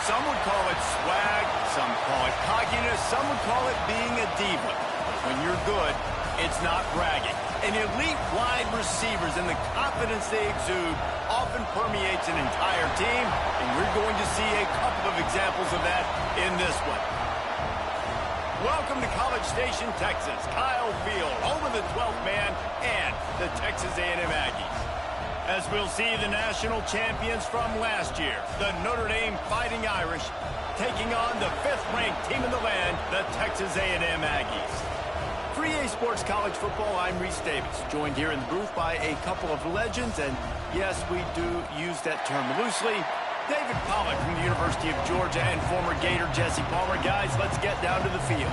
Some would call it swag, some call it cockiness, some would call it being a diva. When you're good, it's not bragging. And elite wide receivers and the confidence they exude often permeates an entire team, and we're going to see a couple of examples of that in this one. Welcome to College Station, Texas. Kyle Field, home of the 12th man and the Texas A&M Aggies. As we'll see, the national champions from last year, the Notre Dame Fighting Irish, taking on the 5th-ranked team in the land, the Texas A&M Aggies. For EA Sports College Football, I'm Reese Davis, joined here in the booth by a couple of legends, and yes, we do use that term loosely. David Pollack from the University of Georgia and former Gator Jesse Palmer. Guys, let's get down to the field.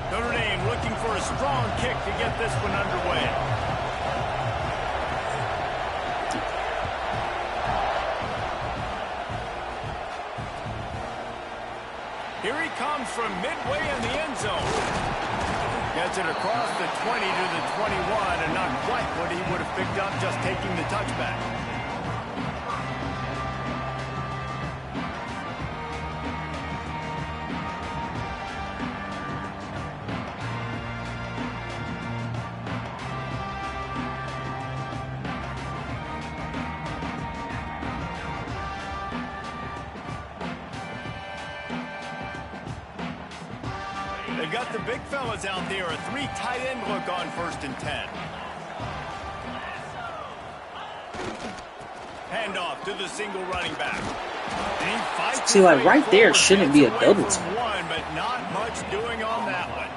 Notre Dame looking for a strong kick to get this one underway. Here he comes from midway in the end zone. Gets it across the 20 to the 21, and not quite what he would have picked up just taking the touchback. They've got the big fellas out there, a 3 tight end look on 1st and 10. Handoff to the single running back. See, like right there shouldn't be a double team. But not much doing on that one.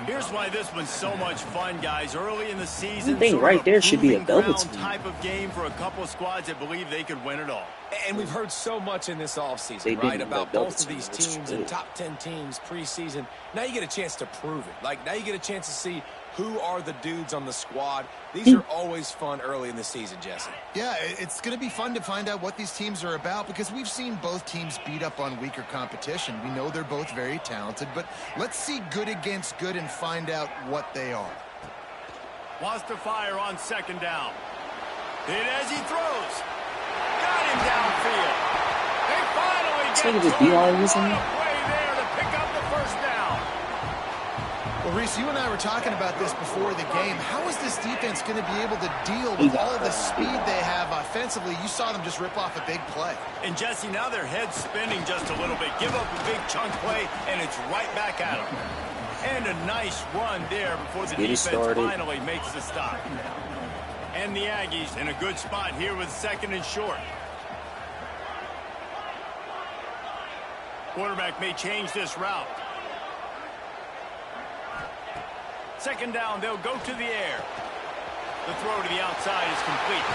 Here's why this one's so much fun, guys. Early in the season, I think right there should be a double team. Type of game for a couple of squads that believe they could win it all. And we've heard so much in this offseason, right, about both of these teams and top 10 teams preseason. Now you get a chance to prove it. Like, now you get a chance to see who are the dudes on the squad. These are always fun early in the season, Jesse. Yeah, it's going to be fun to find out what these teams are about because we've seen both teams beat up on weaker competition. We know they're both very talented, but let's see good against good and find out what they are. Wants to fire on 2nd down. Hit as he throws. Got him downfield. They finally get way there to pick up the 1st down. Well, Reese, you and I were talking about this before the game. How is this defense going to be able to deal with all the speed they have offensively? You saw them just rip off a big play. And, Jesse, now their head's spinning just a little bit. Give up a big chunk play, and it's right back at them. And a nice run there before the defense finally makes the stop. And the Aggies in a good spot here with 2nd and short. Quarterback may change this route. 2nd down, they'll go to the air. The throw to the outside is complete.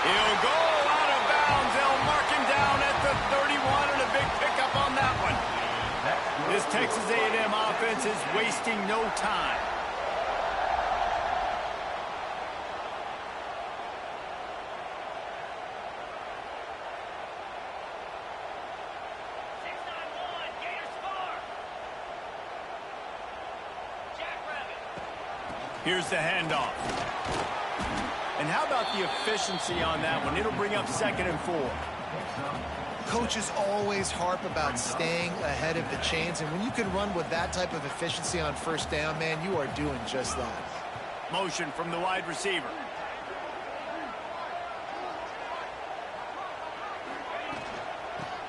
He'll go out of bounds. They'll mark him down at the 31, and a big pickup on that one. This Texas A&M offense is wasting no time. Here's the handoff. And how about the efficiency on that one? It'll bring up 2nd and 4. Coaches always harp about staying ahead of the chains, and when you can run with that type of efficiency on 1st down, man, you are doing just that. Motion from the wide receiver.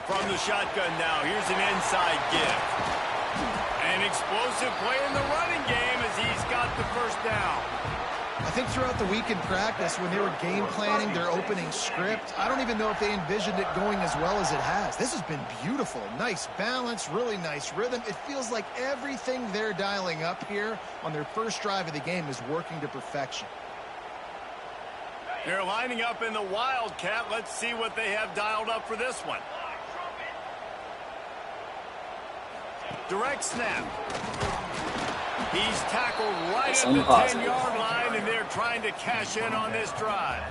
From the shotgun now, here's an inside give. An explosive play in the running game as he's got the 1st down. I think throughout the week in practice, when they were game planning their opening script, I don't even know if they envisioned it going as well as it has. This has been beautiful. Nice balance, really nice rhythm. It feels like everything they're dialing up here on their first drive of the game is working to perfection. They're lining up in the Wildcat. Let's see what they have dialed up for this one. Direct snap. He's tackled right at the 10-yard line, and they're trying to cash in on this drive.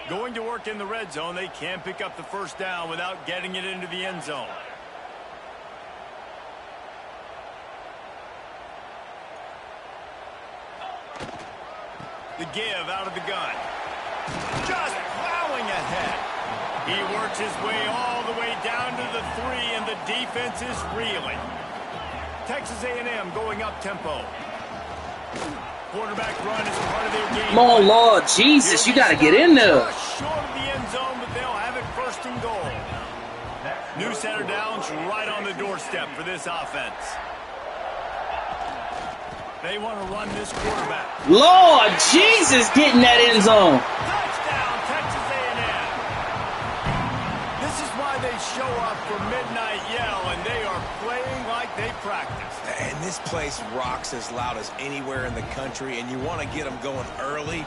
Going to work in the red zone, they can't pick up the first down without getting it into the end zone. The give out of the gun. Just plowing ahead. He works his way all the way down to the 3, and the defense is reeling. Texas A&M going up tempo. Quarterback run is part of their game. Come on, Lord Jesus, you got to get in there. Just short of the end zone, but they'll have it first and goal. New center downs right on the doorstep for this offense. They want to run this quarterback. Lord Jesus, get in that end zone. Touchdown, Texas A&M. This is why they show up for midnight yell, and they are playing like they practiced. And this place rocks as loud as anywhere in the country, and you want to get them going early.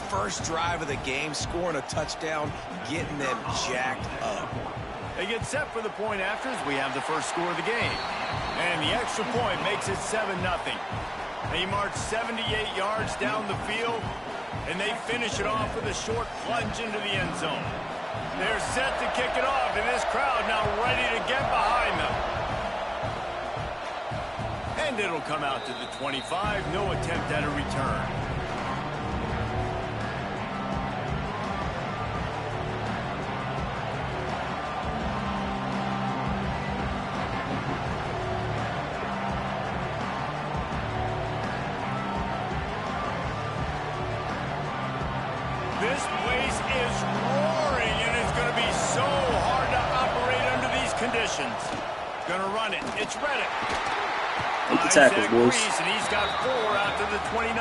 First drive of the game, scoring a touchdown, getting them jacked up. They get set for the point after as we have the first score of the game. And the extra point makes it 7-0. They march 78 yards down the field, and they finish it off with a short plunge into the end zone. They're set to kick it off, and this crowd now ready to get behind them. And it'll come out to the 25, no attempt at a return. This place is roaring, and it's going to be so hard to operate under these conditions. Going to run it. It's Reddick. Take the tackles, boys. And he's got 4 out to the 29.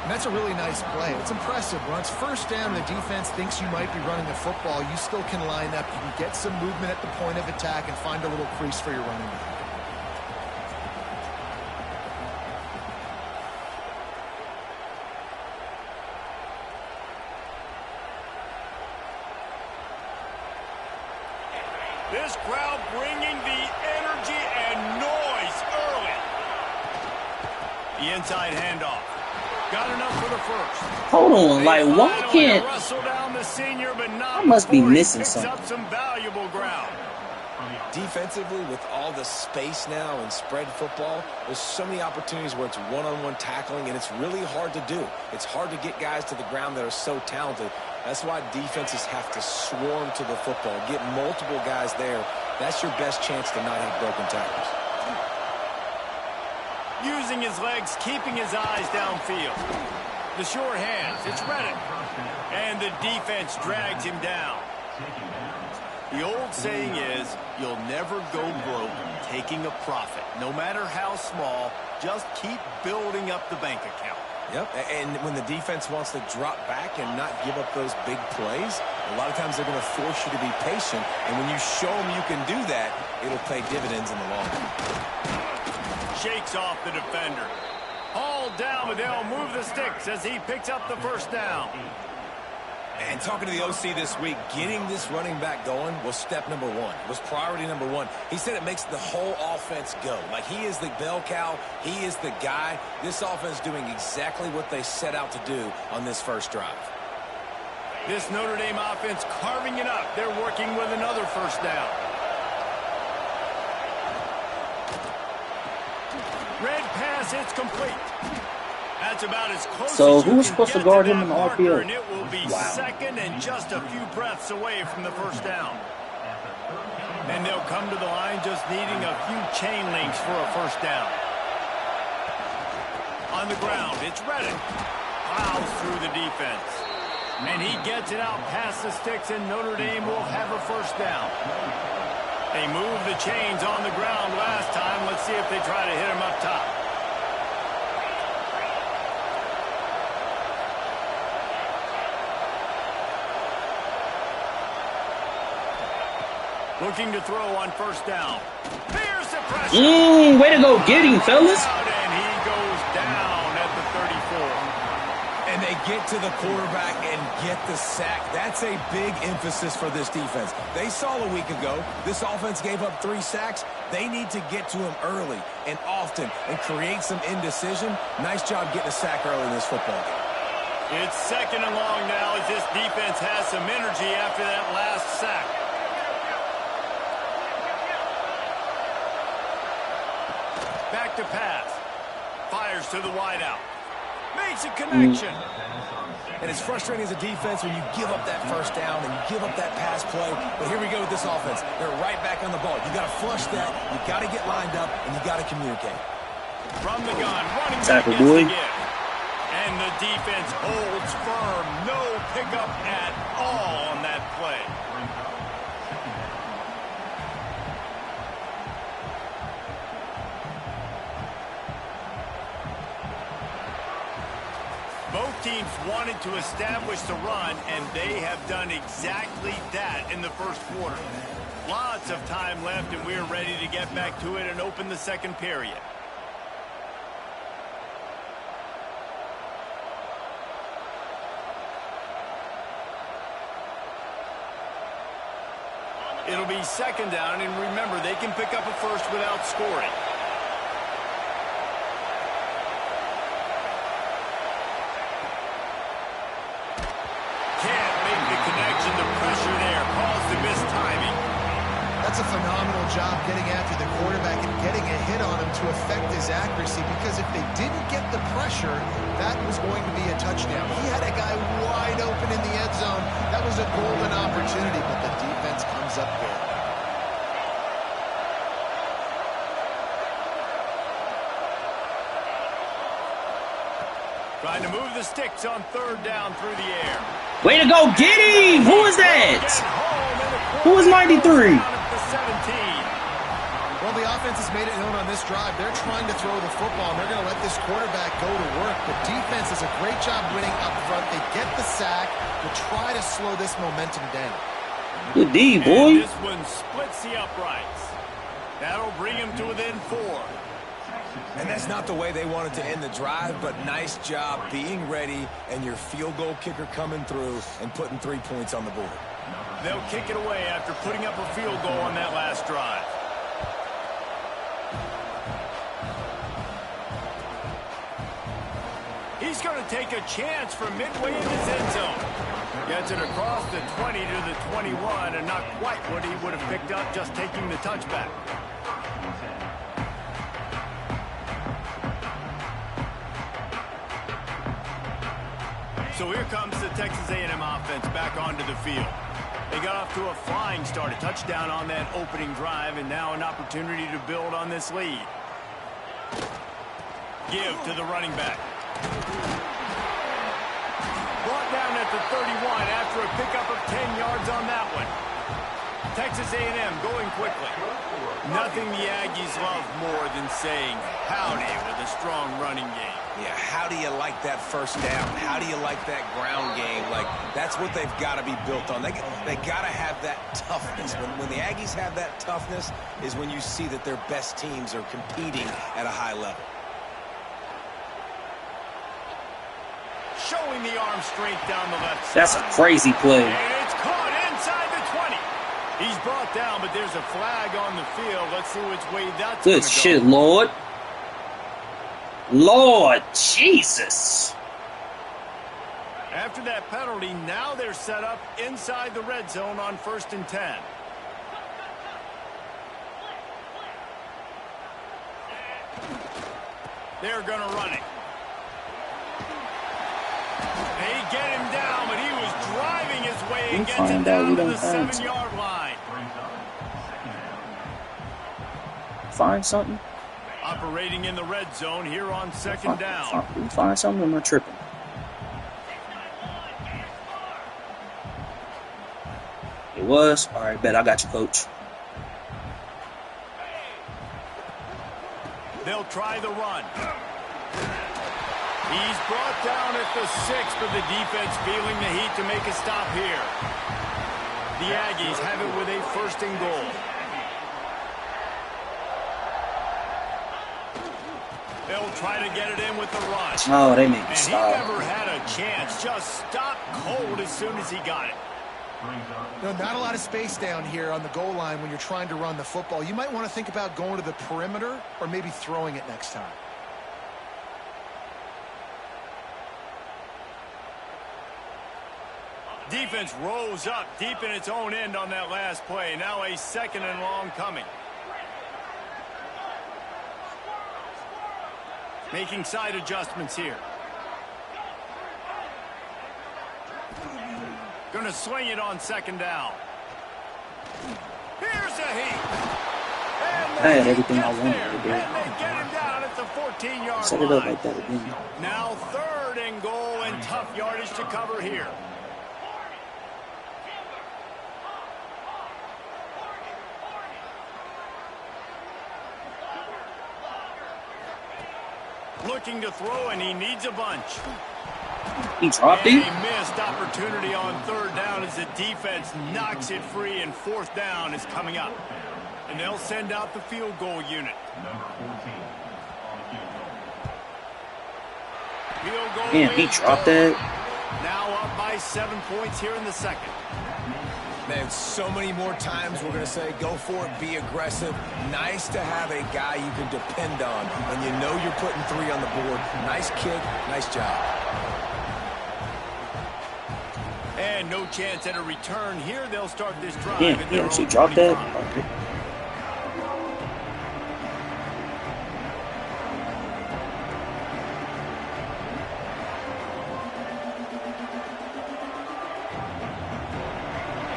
And that's a really nice play. It's impressive. When it's first down and the defense thinks you might be running the football, you still can line up. You can get some movement at the point of attack and find a little crease for your running back. This crowd bringing the energy and noise early. The inside handoff. Got enough for the first. Hold on, like, why can't... I must be missing something. Up some valuable ground. Defensively, with all the space now and spread football, there's so many opportunities where it's one-on-one tackling, and it's really hard to do. It's hard to get guys to the ground that are so talented. That's why defenses have to swarm to the football, get multiple guys there. That's your best chance to not have broken tackles. Using his legs, keeping his eyes downfield. The short hands, it's Reddick. And the defense drags him down. The old saying is, you'll never go broke taking a profit. No matter how small, just keep building up the bank account. Yep, and when the defense wants to drop back and not give up those big plays, a lot of times they're going to force you to be patient, and when you show them you can do that, it'll pay dividends in the long run. Shakes off the defender. Hauled down, but they'll move the sticks as he picks up the first down. And talking to the OC this week, getting this running back going was step number 1. Was priority number 1. He said it makes the whole offense go. Like, he is the bell cow. He is the guy. This offense doing exactly what they set out to do on this first drive. This Notre Dame offense carving it up. They're working with another first down. Red pass, it's complete. That's about as close so as you who's can supposed to get guard to him in the that marker, RPO? and it will be second and just a few breaths away from the first down. And they'll come to the line just needing a few chain links for a first down. On the ground, it's Reddick. Plows through the defense. And he gets it out past the sticks, and Notre Dame will have a first down. They moved the chains on the ground last time. Let's see if they try to hit him up top. Looking to throw on first down. Here's the pressure. Way to go get him, fellas. And he goes down at the 34. And they get to the quarterback and get the sack. That's a big emphasis for this defense. They saw a week ago, this offense gave up 3 sacks. They need to get to him early and often and create some indecision. Nice job getting a sack early in this football game. It's second and long now as this defense has some energy after that last sack. Back to pass. Fires to the wideout. Makes a connection. And it's frustrating as a defense when you give up that first down and you give up that pass play. But here we go with this offense. They're right back on the ball. You got to flush that. You got to get lined up, and you got to communicate. From the gun, running back Tackle, gets boy. the give. And the defense holds firm. No pickup at all on that play. Both teams wanted to establish the run, and they have done exactly that in the first quarter. Lots of time left, and we're ready to get back to it and open the second period. It'll be second down, and remember, they can pick up a first without scoring. Can't make the connection. The pressure there caused the missed timing. That's a phenomenal job getting after the quarterback and getting a hit on him to affect his accuracy, because if they didn't get the pressure, that was going to be a touchdown. He had a guy wide open in the end zone. That was a golden opportunity, but the defense comes up big. Trying to move the sticks on third down through the air. Way to go, get him! Who is that? Who is 93? Well, the offense has made it known on this drive. They're trying to throw the football, and they're going to let this quarterback go to work. The defense does a great job winning up front. They get the sack to try to slow this momentum down. Good D, boy. And this one splits the uprights. That'll bring him to within 4. And that's not the way they wanted to end the drive, but nice job being ready and your field goal kicker coming through and putting 3 points on the board. They'll kick it away after putting up a field goal on that last drive. He's going to take a chance from midway in his end zone. Gets it across the 20 to the 21, and not quite what he would have picked up just taking the touchback. So here comes the Texas A&M offense back onto the field. They got off to a flying start, a touchdown on that opening drive, and now an opportunity to build on this lead. Give to the running back. Brought down at the 31 after a pickup of 10 yards on that one. Texas A&M going quickly. Nothing the Aggies love more than saying howdy with a strong running game. Yeah, how do you like that first down? How do you like that ground game? Like, that's what they've got to be built on. They got to have that toughness. When the Aggies have that toughness is when you see that their best teams are competing at a high level. Showing the arm strength down the left side. That's a crazy play. And it's caught inside the 20. He's brought down, but there's a flag on the field. Let's see which way that's going to go. Good shit, Lord. Lord Jesus. After that penalty, now they're set up inside the red zone on 1st and 10. They're going to run it. They get him down, but he was driving his way and gets it down to the 7-yard line. Find something. Operating in the red zone here on 2nd down. Find something. I'm not tripping. It was? All right, bet. I got you, coach. They'll try the run. He's brought down at the 6, but the defense feeling the heat to make a stop here. The Aggies have it with a 1st and goal. They'll try to get it in with the run. Oh, they made me stop. He never had a chance. Just stopped cold as soon as he got it. No, not a lot of space down here on the goal line when you're trying to run the football. You might want to think about going to the perimeter or maybe throwing it next time. Defense rose up deep in its own end on that last play. Now a 2nd and long coming. Making side adjustments here. Going to swing it on 2nd down. Here's a heat. I had everything I wanted to do. And they get him down at the 14-yard Set it up like that again. Now 3rd and goal and tough yardage to cover here. Looking to throw, and he needs a bunch. He dropped it. A missed opportunity on 3rd down as the defense knocks it free, and 4th down is coming up. And they'll send out the field goal unit. Field goal. Man, he dropped that. Now up by 7 points here in the 2nd. Man, so many more times we're going to say, go for it, be aggressive. Nice to have a guy you can depend on when you know you're putting 3 on the board. Nice kick, nice job. And no chance at a return here. They'll start this drive. Yeah, he actually dropped that. Okay.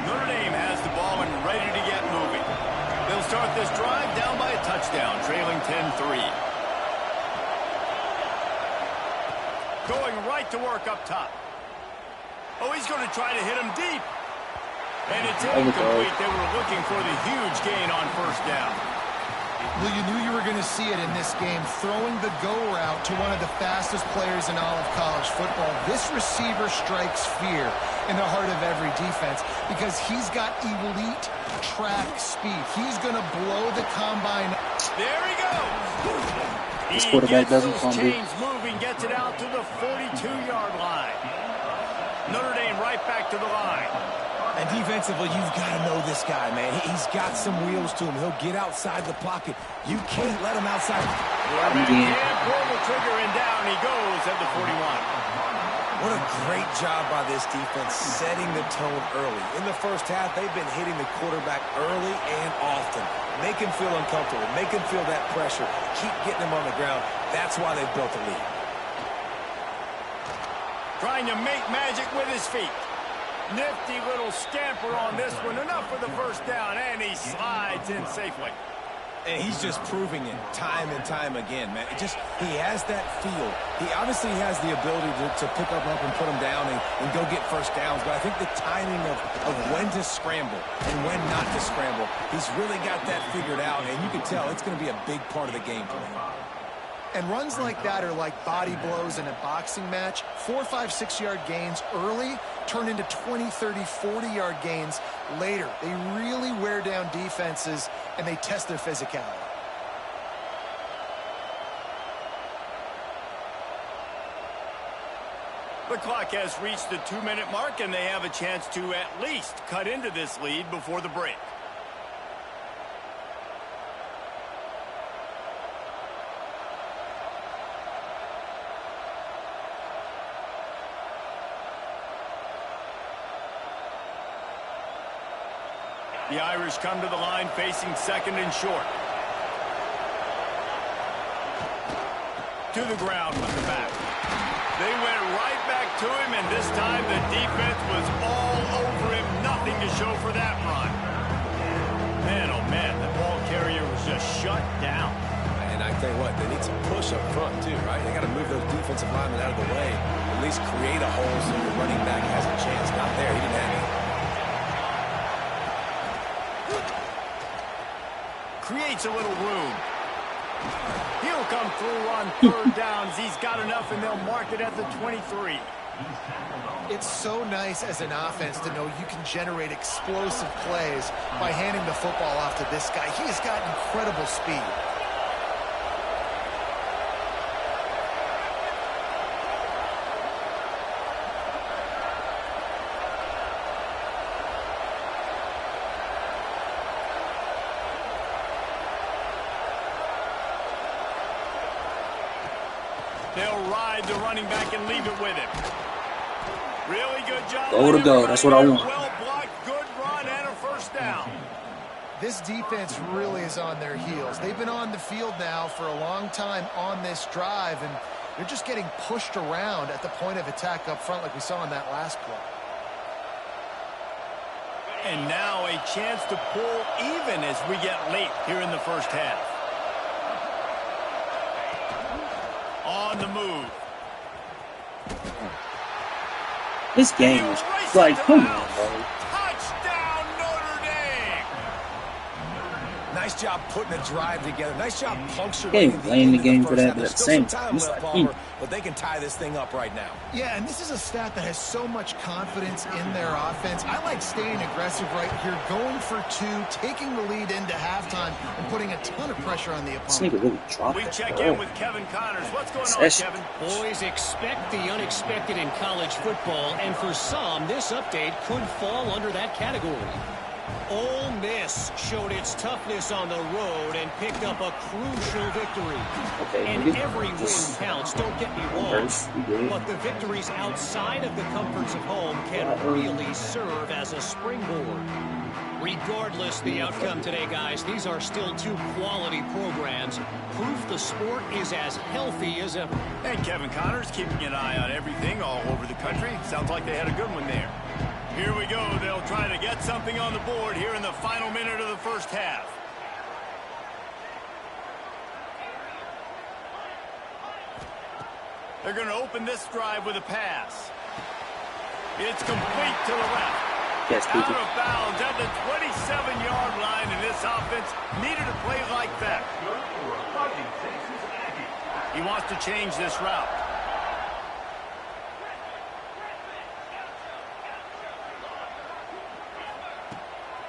Notre Dame has the ball and ready to get moving. They'll start this drive down by a touchdown, trailing 10-3. Going right to work up top. Oh, he's going to try to hit him deep. And it's incomplete. They were looking for the huge gain on 1st down. Well, you knew you were going to see it in this game, throwing the go route to one of the fastest players in all of college football. This receiver strikes fear in the heart of every defense because he's got elite track speed. He's going to blow the combine. There he goes. This quarterback doesn't fumble. Chains moving, gets it out to the 42-yard line. Notre Dame right back to the line. And defensively, you've got to know this guy, man. He's got some wheels to him. He'll get outside the pocket. You can't let him outside. Can't pull the trigger, and down he goes at the 41. What a great job by this defense setting the tone early. In the first half, they've been hitting the quarterback early and often. Make him feel uncomfortable. Make him feel that pressure. Keep getting him on the ground. That's why they've built a lead. Trying to make magic with his feet. Nifty little scamper on this one. Enough for the 1st down, and he slides in safely. And he's just proving it time and time again, man. He has that feel. He obviously has the ability to pick up and put him down and go get 1st downs. But I think the timing of when to scramble and when not to scramble, he's really got that figured out. And you can tell it's going to be a big part of the game for him. And runs like that are like body blows in a boxing match. 4, 5, 6-yard gains early turn into 20, 30, 40-yard gains later. They really wear down defenses, and they test their physicality. The clock has reached the 2-minute mark, and they have a chance to at least cut into this lead before the break. The Irish come to the line facing 2nd and short. To the ground with the back. They went right back to him, and this time the defense was all over him. Nothing to show for that run. Man, oh man, the ball carrier was just shut down. And I tell you what, they need some push up front too, right? They got to move those defensive linemen out of the way. At least create a hole so your running back has a chance. Not there. He didn't have any. Creates a little room. He'll come through on 3rd downs. He's got enough, and they'll mark it at the 23. It's so nice as an offense to know you can generate explosive plays by handing the football off to this guy. He has got incredible speed. They'll ride the running back and leave it with him. Really good job. Goal to go. That's what I want. Well blocked, good run, and a first down. This defense really is on their heels. They've been on the field now for a long time on this drive, and they're just getting pushed around at the point of attack up front like we saw in that last play. And now a chance to pull even as we get late here in the first half. On the move. This game is like, come on, bro. Touchdown, Notre Dame. Nice job putting a drive together. Nice job puncturing. Can't blame the game for that, but at the same time, it's like, but they can tie this thing up right now. Yeah, and this is a stat that has so much confidence in their offense. I like staying aggressive right here, going for two, taking the lead into halftime, and putting a ton of pressure on the opponent. This nigga really dropped We it, check bro. in with Kevin Connors. What's going on, Kevin? Boys, expect the unexpected in college football, and for some, this update could fall under that category. Ole Miss showed its toughness on the road and picked up a crucial victory. Okay, And every win counts, don't get me wrong. But the victories outside of the comforts of home can really serve as a springboard. Regardless the outcome today, guys, these are still two quality programs. Proof the sport is as healthy as ever. And Kevin Connors keeping an eye on everything all over the country. Sounds like they had a good one there. Here we go. They'll try to get something on the board here in the final minute of the first half. They're going to open this drive with a pass. It's complete to the left. Yes, Out of bounds at the 27-yard line, and this offense needed a play like that. He wants to change this route.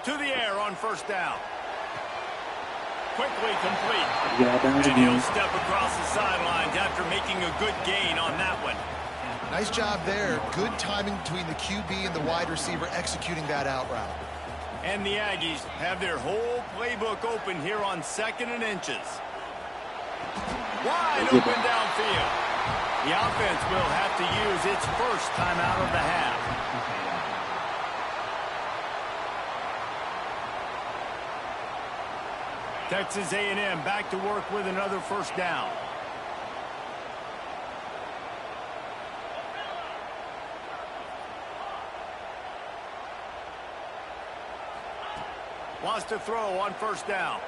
To the air on first down. Quickly complete. And he'll step across the sidelines after making a good gain on that one. Nice job there. Good timing between the QB and the wide receiver executing that out route. And the Aggies have their whole playbook open here on 2nd and inches. Wide open downfield. The offense will have to use its first timeout of the half. Texas A&M back to work with another first down. Wants to throw on first down.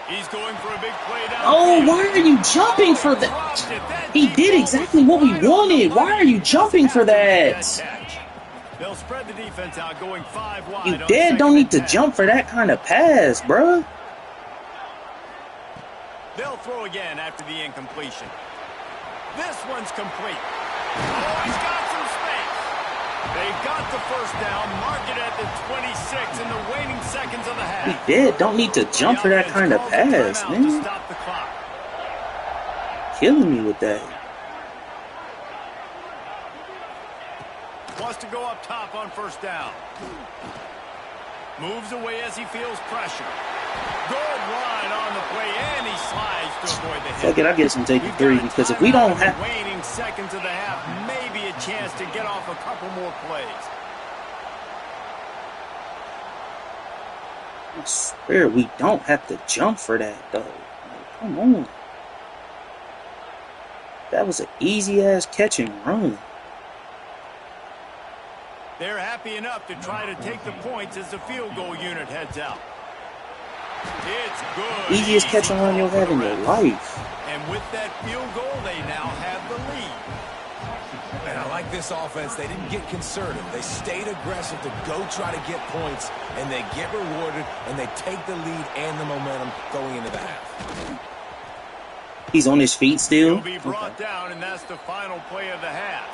He's going for a big play down. Oh, why are you jumping for that? He did exactly what we wanted. Why are you jumping for that? They'll spread the defense out, going 5 wide. You dead don't need to jump for that kind of pass, bro. They'll throw again after the incompletion. This one's complete. Oh, he's got some space. They got the first down, mark it at the 26 in the waning seconds of the half. He dead don't need to jump for that kind of pass, man. Stop the clock. Killing me with that. Wants to go up top on first down. Moves away as he feels pressure. Good line on the play, and he slides to avoid the hit. Fuck it, I guess I'm taking 3 because if we don't have... Waning seconds of the half, maybe a chance to get off a couple more plays. I swear we don't have to jump for that, though. Like, come on. That was an easy-ass catch and run. They're happy enough to try to take the points as the field goal unit heads out. It's good. Easiest catch and run you'll have in your life. And with that field goal, they now have the lead. And I like this offense. They didn't get conservative. They stayed aggressive to go try to get points, and they get rewarded, and they take the lead and the momentum going into the half. He's on his feet still. He'll be brought down, and that's the final play of the half.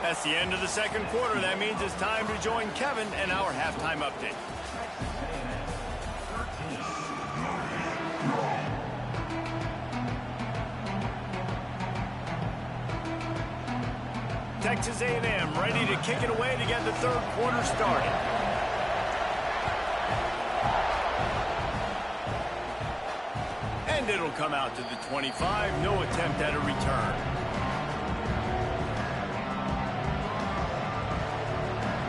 That's the end of the second quarter. That means it's time to join Kevin and our halftime update. Texas A&M ready to kick it away to get the third quarter started. And it'll come out to the 25. No attempt at a return.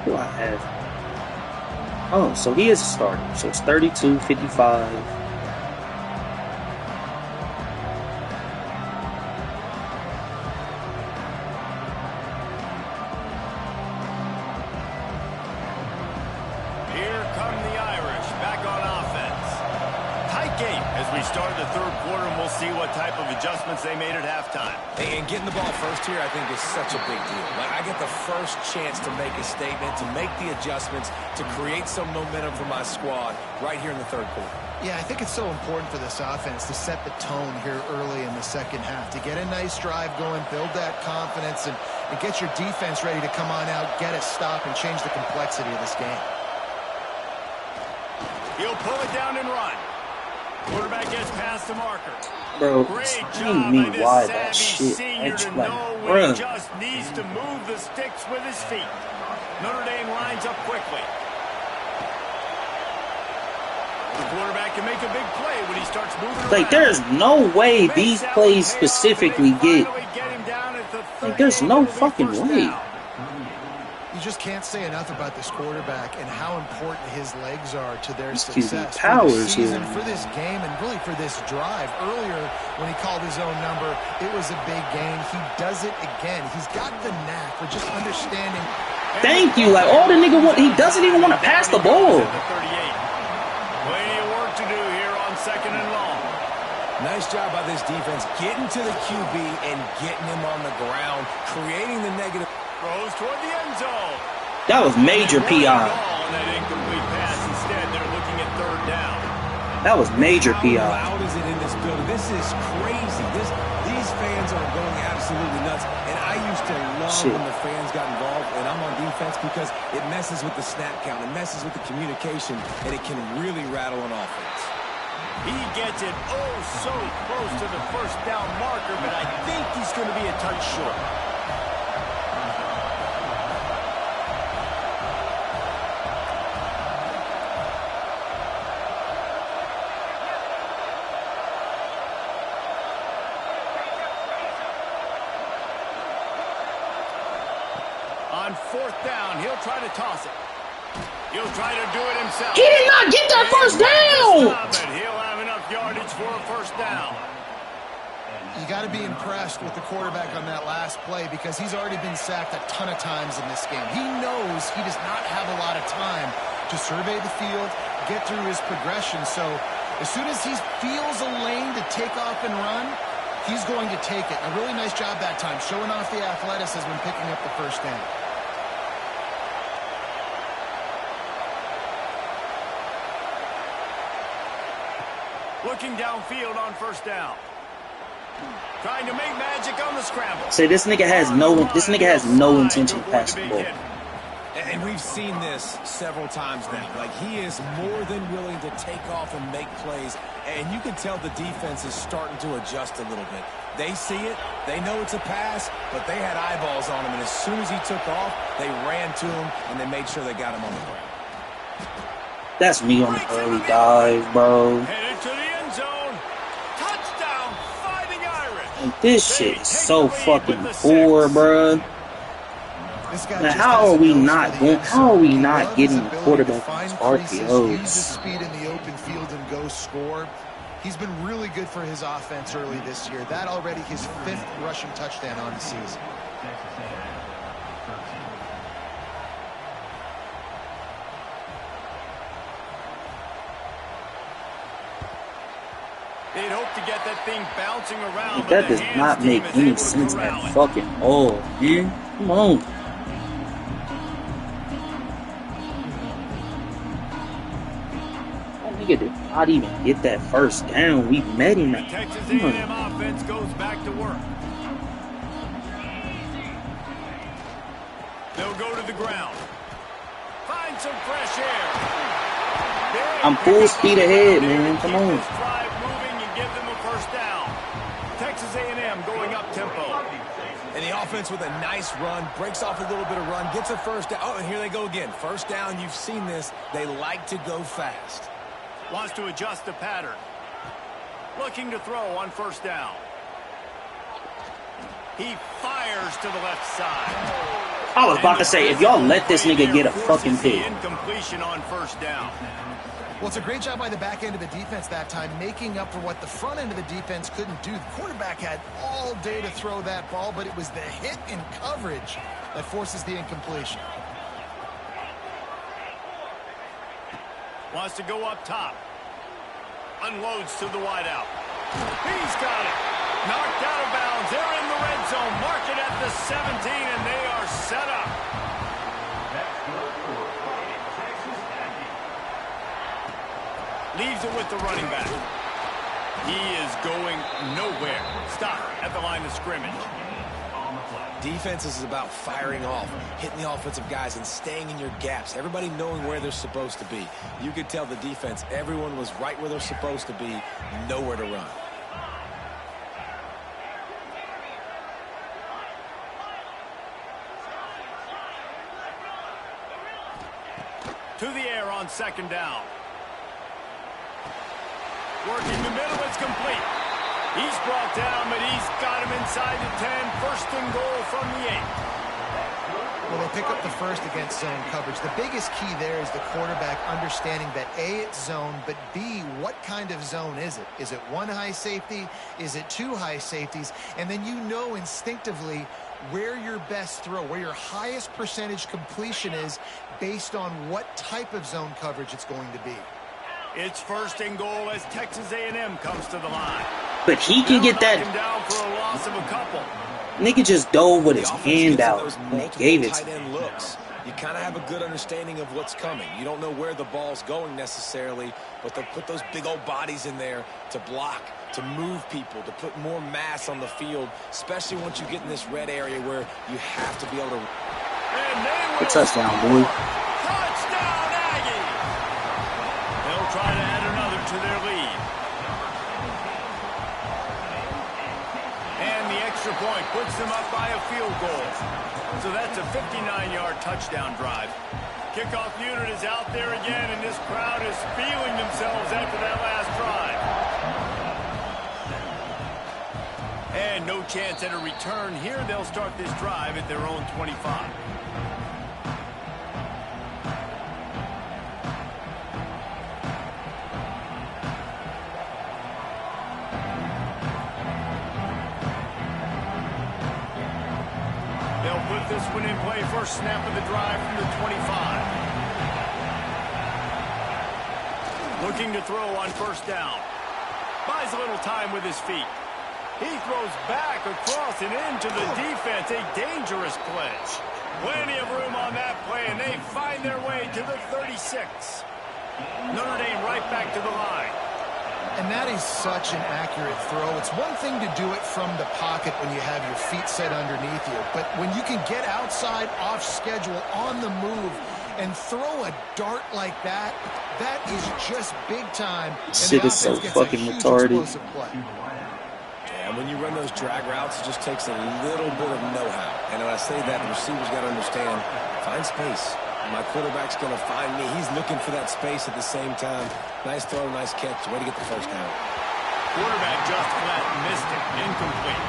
Who I have? Oh, so he is a starter. So it's 32, 55. Here come the Irish back on offense. Tight game as we start the third quarter, and we'll see what type of adjustments they made at halftime. And getting the ball first here, I think, is such a big deal. Like, I get the first chance to make a statement, to make the adjustments, to create some momentum for my squad right here in the third quarter. Yeah, I think it's so important for this offense to set the tone here early in the second half, to get a nice drive going, build that confidence, and get your defense ready to come on out, get a stop, and change the complexity of this game. He'll pull it down and run. Quarterback gets past the marker. Bro, explain me why that shit Actually, like, bro. He just needs to move the sticks with his feet. Notre Dame lines up quickly. The quarterback can make a big play when he starts moving around. Like, there's no way these plays specifically get. Like, there's no fucking way. You just can't say enough about this quarterback and how important his legs are to their These success powers for this season, here. for this game, and really for this drive. Earlier, when he called his own number, it was a big gain. He does it again. He's got the knack for just understanding. Thank you. Like, all the nigga want, he doesn't even want to pass the ball. Plenty of work to do here on second and long. Nice job by this defense getting to the QB and getting him on the ground, creating the negative. Throws toward the end zone. That was major PI. That incomplete pass. Instead, they're looking at third down. That was major PI. How loud is it in this building? This is crazy. These fans are going absolutely nuts. And I used to love when the fans got involved, and I'm on defense, because it messes with the snap count, it messes with the communication, and it can really rattle an offense. He gets it so close to the first down marker, but I think he's going to be a touch short. On fourth down, he'll try to toss it. He'll try to do it himself. He did not get that first down. He'll have enough yardage for a first down. You got to be impressed with the quarterback on that last play, because he's already been sacked a ton of times in this game. He knows he does not have a lot of time to survey the field, get through his progression. So as soon as he feels a lane to take off and run, he's going to take it. A really nice job that time, showing off the athleticism when picking up the first down. Looking downfield on first down. Trying to make magic on the scramble. Say this nigga has no intention of passing the ball. And we've seen this several times now. Like, he is more than willing to take off and make plays. And you can tell the defense is starting to adjust a little bit. They see it. They know it's a pass, but they had eyeballs on him. And as soon as he took off, they ran to him, and they made sure they got him on the ground. That's me on the early dive, bro. Headed to the end zone. Touchdown, Fighting Irish. Like, this shit is so fucking poor, bro. Now, how are we not going? How are we not getting the quarterback on RPOs? Use his speed in the open field and go score. He's been really good for his offense early this year. That already his 5th rushing touchdown on the season. They'd hope to get that thing bouncing around. Like, that does not make any sense at fucking all, man. Come on. That nigga did not even get that first down. We met him. The Texas A&M offense goes back to work. They'll go to the ground. Find some fresh air. I'm full speed ahead, man. Come on. Give them a first down. Texas A&M going up tempo. And the offense with a nice run, breaks off a little bit of run, gets a first down. Oh, and here they go again. First down, you've seen this. They like to go fast. Wants to adjust the pattern. Looking to throw on first down. He fires to the left side. I was about to say, if y'all let this nigga get a fucking pick. Incompletion on first down. Well, it's a great job by the back end of the defense that time, making up for what the front end of the defense couldn't do. The quarterback had all day to throw that ball, but it was the hit in coverage that forces the incompletion. Wants to go up top. Unloads to the wideout. He's got it. Knocked out of bounds. They're in the red zone. Mark it at the 17, and they are set up. Leaves it with the running back. He is going nowhere. Stop at the line of scrimmage. Defense is about firing off, hitting the offensive guys, and staying in your gaps. Everybody knowing where they're supposed to be. You could tell the defense, everyone was right where they're supposed to be, nowhere to run. To the air on second down. Working the middle, it's complete. He's brought down, but he's got him inside the 10. First and goal from the 8. Well, they pick up the first against zone coverage. The biggest key there is the quarterback understanding that A, it's zone, but B, what kind of zone is it? Is it one high safety? Is it two high safeties? And then you know instinctively where your best throw, where your highest percentage completion is based on what type of zone coverage it's going to be. It's first and goal as Texas A&M comes to the line. But he can get that. Down for a loss of a couple. Nigga just dove with his hand out and he gave it. Tight end looks. You kind of have a good understanding of what's coming. You don't know where the ball's going necessarily, but they'll put those big old bodies in there to block, to move people, to put more mass on the field, especially once you get in this red area where you have to be able to. A touchdown, boy. Touchdown, Aggie! They'll try to add another to their lead. And the extra point puts them up by a field goal. So that's a 59-yard touchdown drive. Kickoff unit is out there again, and this crowd is feeling themselves after that last drive. And no chance at a return here. They'll start this drive at their own 25. They'll put this one in play. First snap of the drive from the 25. Looking to throw on first down. Buys a little time with his feet. He throws back across and into the defense. A dangerous play. Plenty of room on that play, and they find their way to the 36. Notre Dame right back to the line. And that is such an accurate throw. It's one thing to do it from the pocket when you have your feet set underneath you, but when you can get outside, off schedule, on the move, and throw a dart like that, that is just big time. Shit is so fucking retarded. And when you run those drag routes, it just takes a little bit of know-how. And when I say that, the receiver's got to understand, find space. My quarterback's going to find me. He's looking for that space at the same time. Nice throw, nice catch. Way to get the first down. Quarterback just flat missed it. Incomplete.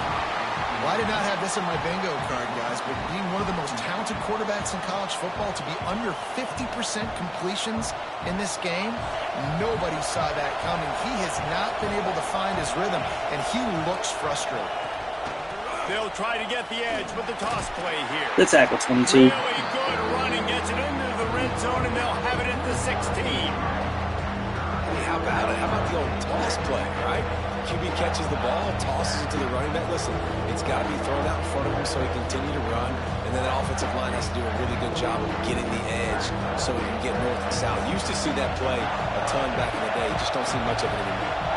Well, I did not have this in my bingo card, guys, but being one of the most talented quarterbacks in college football, to be under 50% completions in this game, nobody saw that coming. He has not been able to find his rhythm, and he looks frustrated. They'll try to get the edge with the toss play here. The tackle 22. Really good running, gets it into the red zone, and they'll have it at the 16. Hey, how about it? How about the old toss play, right? QB catches the ball, tosses it to the running back. Listen, it's got to be thrown out in front of him so he can continue to run, and then the offensive line has to do a really good job of getting the edge so he can get north and south. Used to see that play a ton back in the day. Just don't see much of it anymore.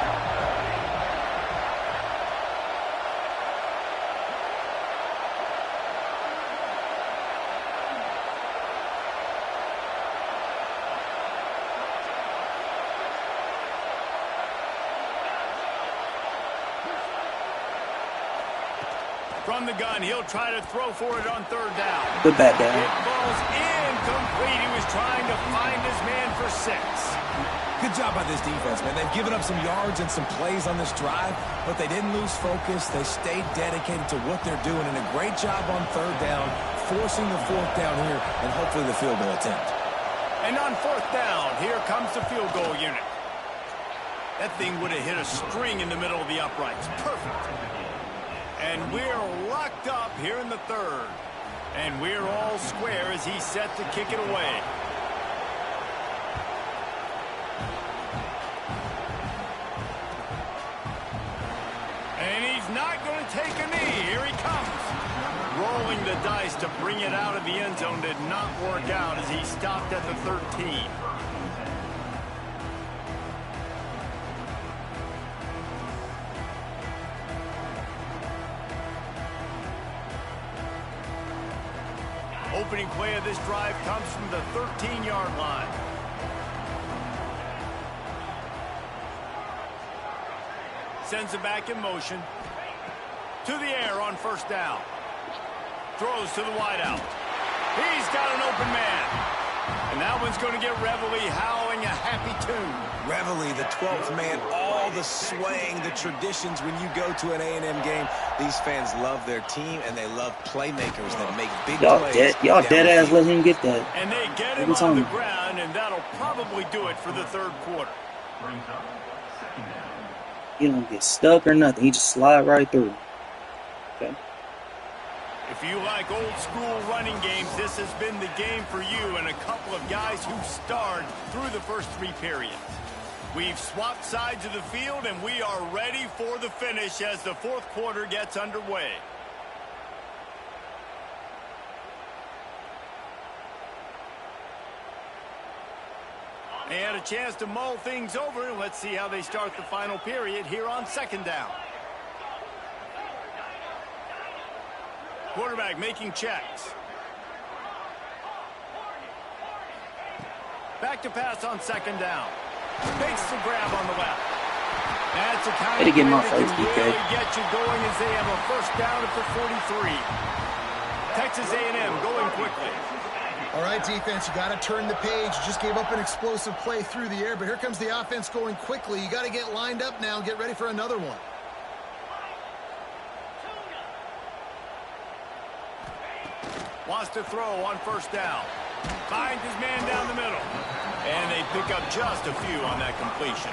From the gun, he'll try to throw for it on third down. Good bat down. It falls incomplete. He was trying to find his man for 6. Good job by this defense, man. They've given up some yards and some plays on this drive, but they didn't lose focus. They stayed dedicated to what they're doing, and a great job on third down, forcing the fourth down here and hopefully the field goal attempt. And on fourth down, here comes the field goal unit. That thing would have hit a string in the middle of the uprights. Perfect. And we're locked up here in the third. And we're all square as he's set to kick it away. And he's not going to take a knee. Here he comes. Rolling the dice to bring it out of the end zone did not work out as he stopped at the 13. Opening play of this drive comes from the 13-yard line. Sends it back in motion. To the air on first down. Throws to the wideout. He's got an open man. And that one's going to get Reveille howling a happy tune. Reveille, the 12th man, all the swaying, the traditions when you go to an A&M game. These fans love their team, and they love playmakers that make big plays. Y'all dead ass let him get that. And they get him on the ground, and that'll probably do it for the third quarter. He don't get stuck or nothing. He just slide right through. Okay. If you like old school running games, this has been the game for you and a couple of guys who starred through the first three periods. We've swapped sides of the field, and we are ready for the finish as the fourth quarter gets underway. They had a chance to mull things over. Let's see how they start the final period here on second down. Quarterback making checks. Back to pass on second down. Makes the grab on the left. That's a kind of play that can really get you going as they have a first down at the 43. Texas A&M going quickly. All right, defense, you got to turn the page. You just gave up an explosive play through the air, but here comes the offense going quickly. You got to get lined up now and get ready for another one. Wants to throw on first down. Finds his man down the middle. And they pick up just a few on that completion.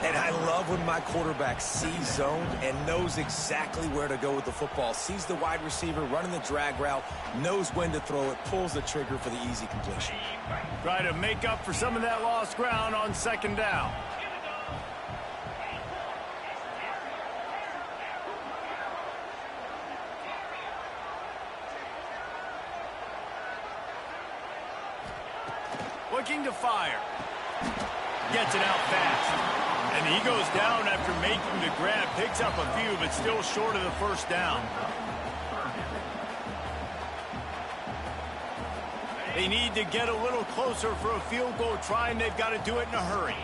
And I love when my quarterback sees zone and knows exactly where to go with the football. Sees the wide receiver running the drag route, knows when to throw it, pulls the trigger for the easy completion. Try to make up for some of that lost ground on second down. Looking to fire. Gets it out fast. And he goes down after making the grab. Picks up a few, but still short of the first down. They need to get a little closer for a field goal try, and they've got to do it in a hurry.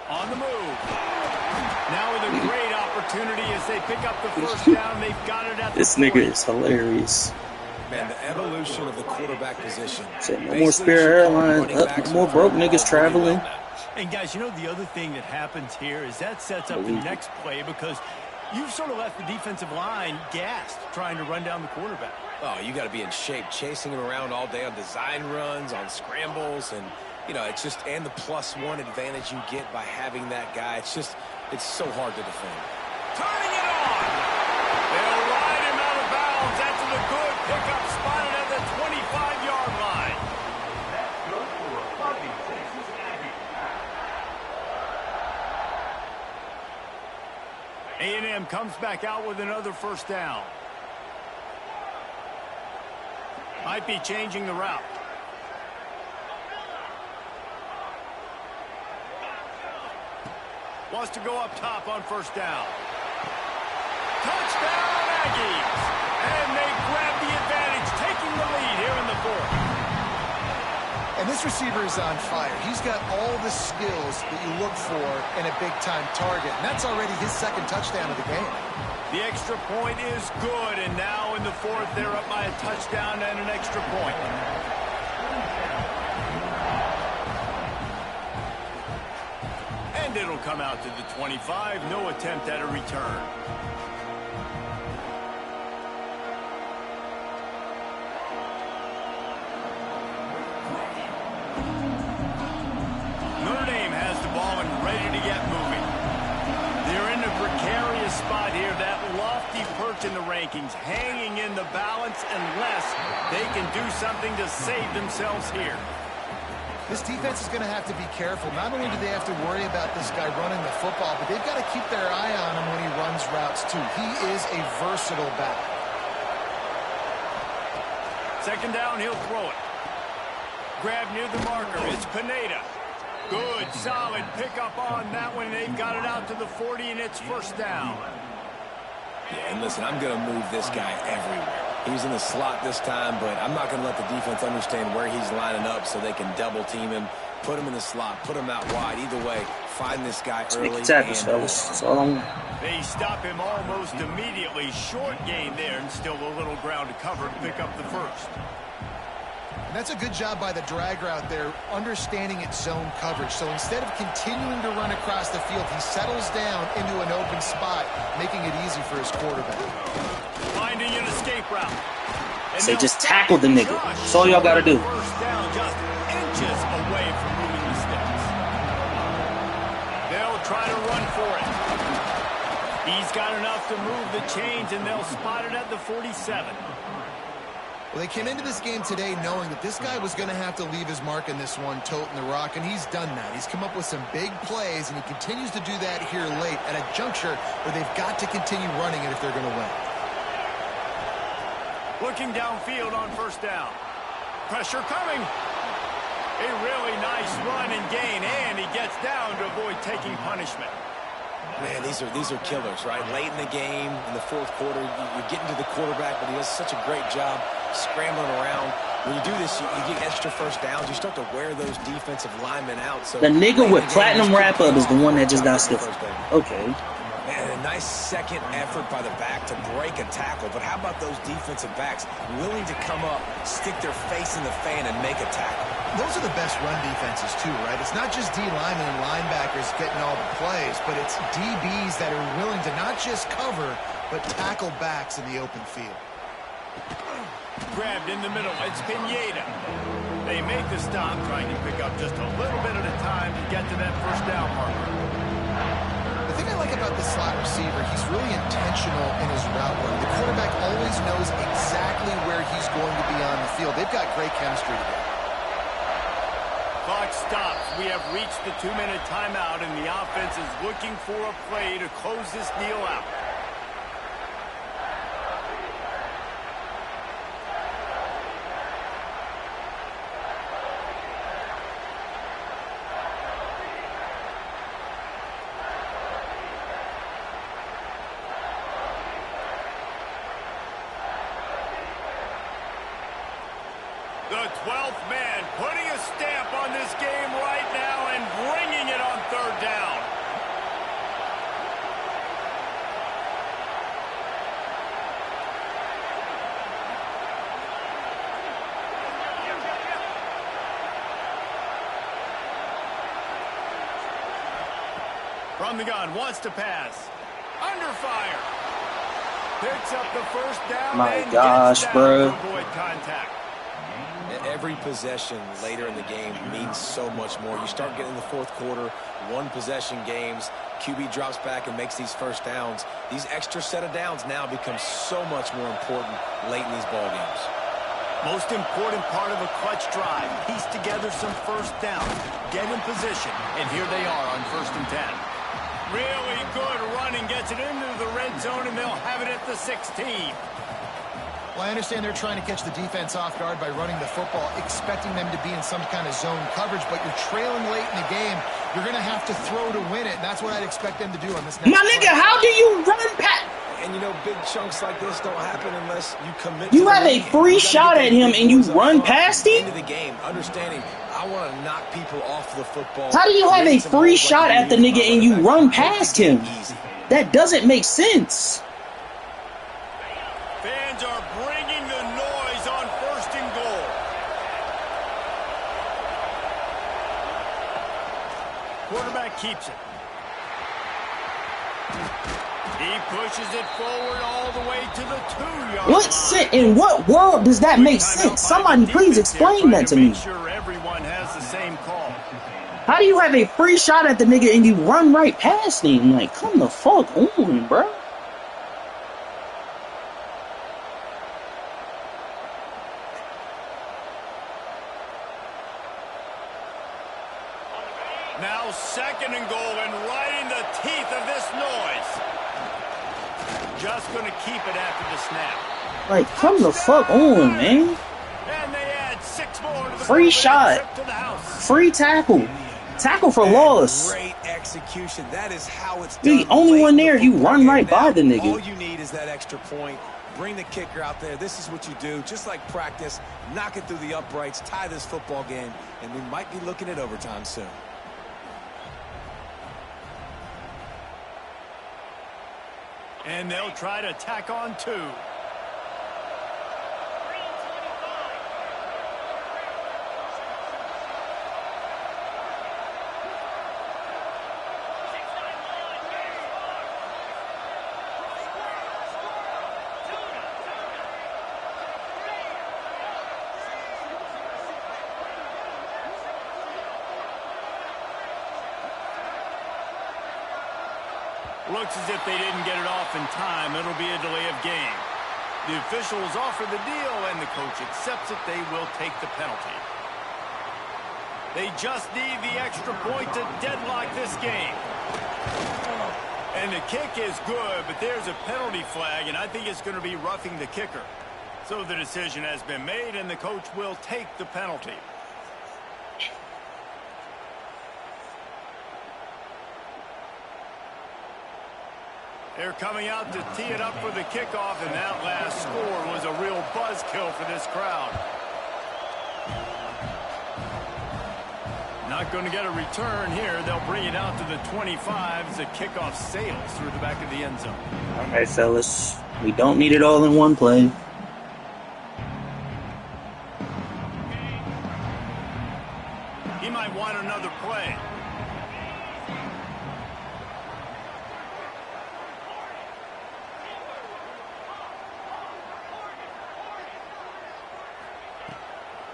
On the move. Now with a great opportunity as they pick up the first down. They've got it at the This nigga is hilarious. Man, the evolution of the quarterback position. So no more Spirit Airlines, no more broke niggas traveling. And guys, you know the other thing that happens here is that sets up the next play because you've sort of left the defensive line gassed trying to run down the quarterback. Oh, you got to be in shape, chasing him around all day on design runs, on scrambles, and you know it's just and the +1 advantage you get by having that guy. It's so hard to defend. Turning it on. They'll ride him out of bounds after the good pickup spotted at the 25-yard line. A&M comes back out with another first down. Might be changing the route. Wants to go up top on first down. Touchdown, Aggies! And they grab the advantage, taking the lead here in the fourth. And this receiver is on fire. He's got all the skills that you look for in a big-time target. And that's already his second touchdown of the game. The extra point is good, and now in the fourth, they're up by a touchdown and an extra point. And it'll come out to the 25. No attempt at a return. Notre Dame has the ball and ready to get moving. They're in a precarious spot here. That lofty perch in the rankings, hanging in the balance unless they can do something to save themselves here. This defense is going to have to be careful. Not only do they have to worry about this guy running the football, but they've got to keep their eye on him when he runs routes too. He is a versatile back. Second down, he'll throw it. Grab near the marker. It's Pineda. Good, solid pickup on that one. They've got it out to the 40, and it's first down. Yeah, and listen, I'm going to move this guy everywhere. He's in the slot this time, but I'm not going to let the defense understand where he's lining up so they can double team him, put him in the slot, put him out wide. Either way, find this guy early. Tackles, fellas. That's all I'm... They stop him almost immediately. Short gain there, and still a little ground to cover to pick up the first. And that's a good job by the drag route there, understanding its zone coverage. So instead of continuing to run across the field, he settles down into an open spot, making it easy for his quarterback. Finding an escape route. Say just tackle the nigga. That's all y'all got to do. First down, just inches away from moving the sticks. They'll try to run for it. He's got enough to move the chains, and they'll spot it at the 47. Well, they came into this game today knowing that this guy was going to have to leave his mark in this one, toting the rock, and he's done that. He's come up with some big plays, and he continues to do that here late at a juncture where they've got to continue running it if they're going to win. Looking downfield on first down. Pressure coming. A really nice run and gain, and he gets down to avoid taking punishment. Man, these are killers, right? Late in the game, in the fourth quarter, you're getting to the quarterback, but he does such a great job scrambling around. When you do this, you get extra first downs. You start to wear those defensive linemen out. So the nigga with platinum wrap-up is the one that just got stiff. Okay. Man, a nice second effort by the back to break a tackle. But how about those defensive backs willing to come up, stick their face in the fan, and make a tackle? Those are the best run defenses, too, right? It's not just D linemen and linebackers getting all the plays, but it's DBs that are willing to not just cover, but tackle backs in the open field. Grabbed in the middle. It's Pineda. They make the stop, trying to pick up just a little bit at a time to get to that first down marker. The thing I like about this slot receiver, he's really intentional in his route run. The quarterback always knows exactly where he's going to be on the field. They've got great chemistry together. Clock stops. We have reached the 2-minute timeout, and the offense is looking for a play to close this deal out. The 12th man putting a stamp on this game right now and bringing it on third down. From the gun, wants to pass. Under fire. Picks up the first down. My gosh, bro. Avoid contact. Every possession later in the game means so much more. You start getting in the fourth quarter, one-possession games, QB drops back and makes these first downs. These extra set of downs now become so much more important late in these ball games. Most important part of a clutch drive. Piece together some first down. Get in position. And here they are on 1st and 10. Really good running. Gets it into the red zone, and they'll have it at the 16. Well, I understand they're trying to catch the defense off guard by running the football, expecting them to be in some kind of zone coverage, but you're trailing late in the game. You're going to have to throw to win it, and that's what I'd expect them to do on this next My nigga, play. how do you run past? And, you know, big chunks like this don't happen unless you commit You to have a free shot at him, and you run past him? Into the game, understanding I want to knock people off the football. How do you have a free shot at the nigga and you run past him? That doesn't make sense. Fans are bringing the noise on 1st and goal. Quarterback keeps it. He pushes it forward all the way to the 2-yard line. In what world does that make sense? Somebody please explain that to me. Make sure everyone has the same How do you have a free shot at the nigga and you run right past him? Like, come the fuck on, bro. Now 2nd and goal, and right in the teeth of this noise. Just going to keep it after the snap. Like, come the fuck on, man. And they add 6 more to the free shot. Free tackle. Tackle for loss. Great execution. That is how it's done. The only one there, you run right by the nigga. All you need is that extra point. Bring the kicker out there. This is what you do. Just like practice, knock it through the uprights, tie this football game, and we might be looking at overtime soon. And they'll try to tack on 2. Looks as if they didn't get it off in time. It'll be a delay of game. The officials offer the deal, and the coach accepts it. They will take the penalty. They just need the extra point to deadlock this game. And the kick is good, but there's a penalty flag, and I think it's going to be roughing the kicker. So the decision has been made, and the coach will take the penalty. They're coming out to tee it up for the kickoff, and that last score was a real buzzkill for this crowd. Not going to get a return here. They'll bring it out to the 25 as the kickoff sails through the back of the end zone. All right, fellas. We don't need it all in one play. He might want another play.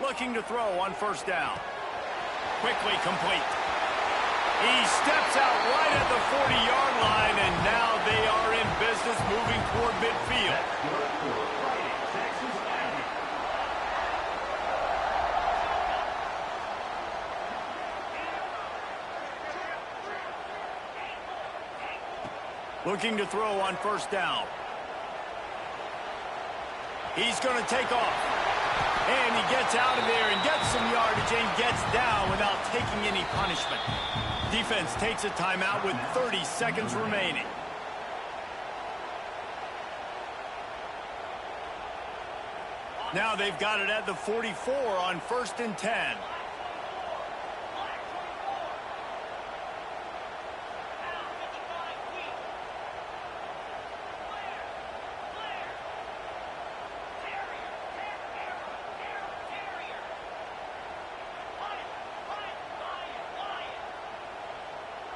Looking to throw on 1st down. Quickly complete. He steps out right at the 40-yard line, and now they are in business moving toward midfield. Looking to throw on 1st down. He's going to take off. And he gets out of there and gets some yardage and gets down without taking any punishment. Defense takes a timeout with 30 seconds remaining. Now they've got it at the 44 on 1st and 10.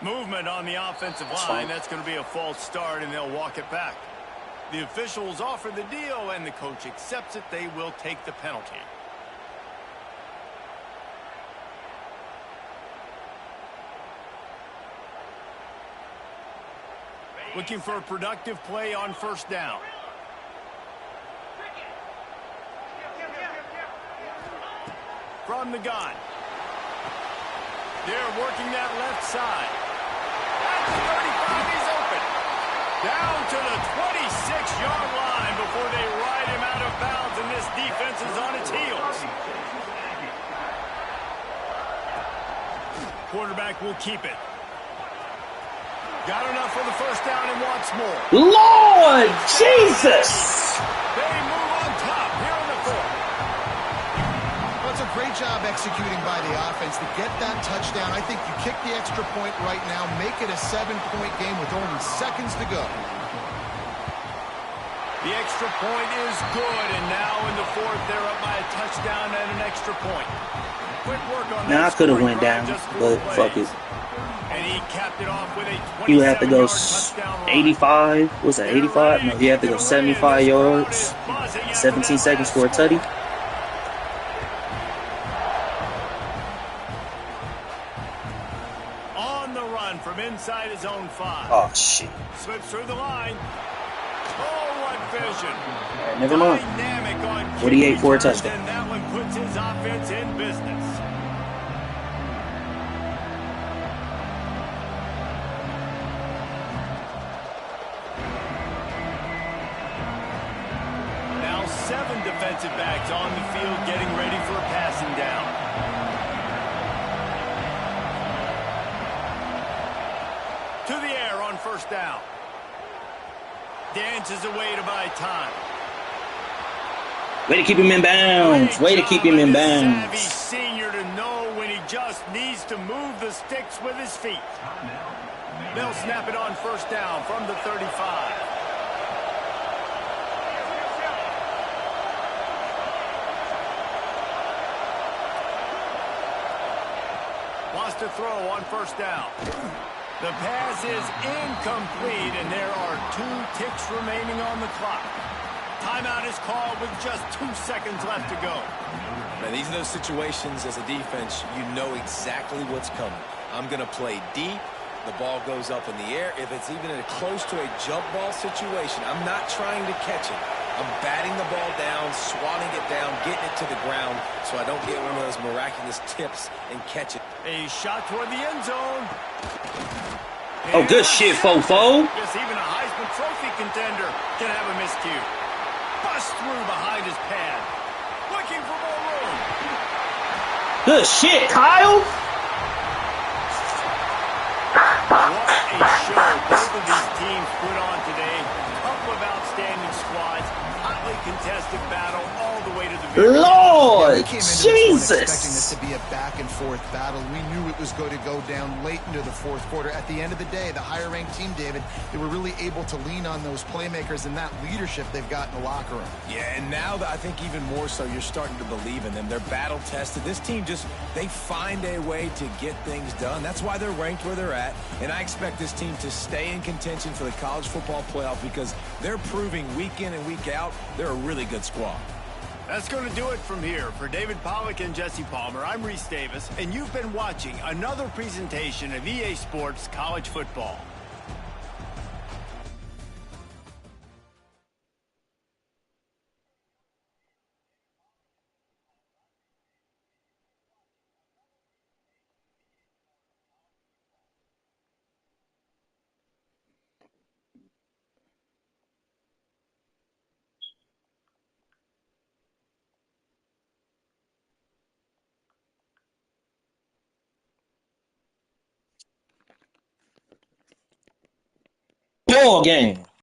Movement on the offensive line. That's going to be a false start, and they'll walk it back. The officials offer the deal, and the coach accepts it. They will take the penalty. Looking for a productive play on 1st down. From the gun. They're working that left side. At the 35, he's open. Down to the 26-yard line before they ride him out of bounds, and this defense is on its heels. Quarterback will keep it. Got enough for the 1st down and wants more. Lord Jesus! They move on top here in the 4th. Well, it's a great job executing by the offense to get that touchdown. I think you kick the extra point right now, make it a 7-point game with only seconds to go. The extra point is good, and now in the 4th, they're up by a touchdown and an extra point. Quick work on that. Now I could have went down, but fuck it. And he capped it off with a 27-yard You have to go touchdown 85. Was that 85? No, you have to go 75 yards. 17 seconds for a tutty. on the run from inside his own 5. Oh, shit. Slips through the line. Oh, what vision. Right, never mind. Dynamic on 48 for a touchdown. And that one puts his offense in business. Now 7 defensive backs on the field getting ready for a passing down. To the air on first down. Dances away to buy time. Way to keep him in bounds. Way to keep him in bounds. Savvy senior to know when he just needs to move the sticks with his feet. They'll snap it on first down from the 35. Wants to throw on first down. The pass is incomplete, and there are 2 ticks remaining on the clock. Timeout is called with just 2 seconds left to go. Now, these are those situations as a defense, you know exactly what's coming. I'm going to play deep. The ball goes up in the air. If it's even close to a jump ball situation, I'm not trying to catch it. I'm batting the ball down, swatting it down, getting it to the ground so I don't get one of those miraculous tips and catch it. A shot toward the end zone. Oh, good shit, Fofo. Guess even a Heisman Trophy contender can have a miscue. Bust through behind his pad. Looking for more room. Good shit, Kyle. What a show both of these teams put on today. A couple of outstanding squads. Hotly contested battle all the way to the very Lord, we came into this one Jesus. expecting this to be a back-and-forth battle. We knew it was going to go down late into the fourth quarter. At the end of the day, the higher-ranked team, David, they were really able to lean on those playmakers and that leadership they've got in the locker room. Yeah, and now I think even more so, you're starting to believe in them. They're battle-tested. This team they find a way to get things done. That's why they're ranked where they're at. And I expect this team to stay in contention for the college football playoff because they're proving week in and week out they're a really good squad. That's going to do it from here. For David Pollack and Jesse Palmer, I'm Reese Davis, and you've been watching another presentation of EA Sports College Football. Ball game.